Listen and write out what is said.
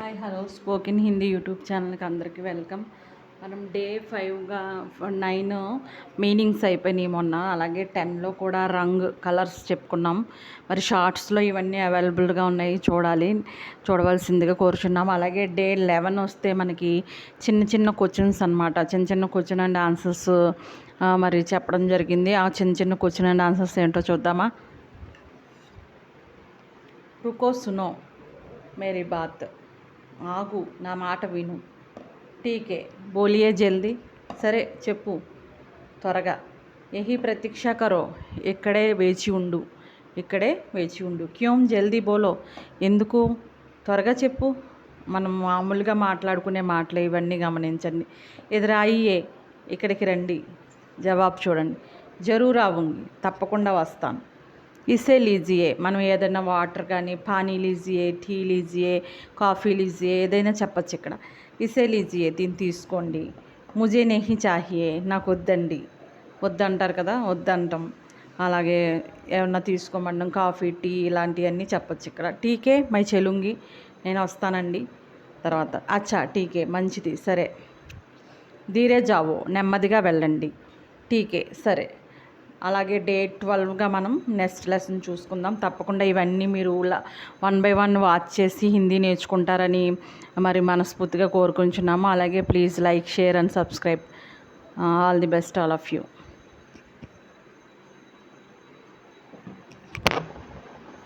Hi hello spoken Hindi YouTube ఛానల్కి అందరికీ welcome. మనం డే 5గా 9 మీనింగ్స్ అయిపోయినాయి మొన్న, అలాగే 10లో కూడా కలర్స్ చెప్పుకున్నాం. మరి షార్ట్స్లో ఇవన్నీ అవైలబుల్గా ఉన్నాయి, చూడవలసిందిగా కోరుచున్నాం. అలాగే డే 11 వస్తే మనకి చిన్న చిన్న క్వశ్చన్స్ అనమాట, చిన్న క్వశ్చన్ అండ్ ఆన్సర్స్ మరి చెప్పడం జరిగింది. ఆ చిన్న క్వశ్చన్ అండ్ ఆన్సర్స్ ఏంటో చూద్దామా. రుకో సునో మేరీ బాత్, ఆగు నా మాట విను. టీకే బోలియే జల్దీ, సరే చెప్పు త్వరగా. యహీ ప్రతీక్ష కరో, ఇక్కడే వేచి ఉండు. క్యోం జల్దీ బోలో, ఎందుకు త్వరగా చెప్పు. మనం మామూలుగా మాట్లాడుకునే మాటలు ఇవన్నీ గమనించండి. ఎదురాయియే, ఇక్కడికి రండి. జవాబు చూడండి. జరూర్ ఆవుంగి, తప్పకుండా వస్తాను. ఇసే లీజియే, మనం ఏదైనా వాటర్ కానీ పానీ లీజియే, టీ లీజియే, కాఫీ లీజియే ఏదైనా చెప్పచ్చు ఇక్కడ. ఇసే లీజియే, దీన్ని తీసుకోండి. ముజే నెహీ చాహియే, నాకు వద్దంటారు కదా, వద్దంటాం. అలాగే ఏమన్నా తీసుకోమండం, కాఫీ టీ ఇలాంటివన్నీ చెప్పచ్చు ఇక్కడ. టీకే మై చెలుంగి, నేను వస్తానండి. తర్వాత అచ్చా టీకే, మంచిది, సరే. ధీరే జావో, నెమ్మదిగా వెళ్ళండి. టీకే, సరే. అలాగే డే 12గా మనం నెక్స్ట్ లెసన్ చూసుకుందాం. తప్పకుండా ఇవన్నీ మీరు 1 by 1 వాచ్ చేసి హిందీ నేర్చుకుంటారని మరి మనస్ఫూర్తిగా కోరుకుంటున్నాము. అలాగే please like, share and subscribe. All the best all of you.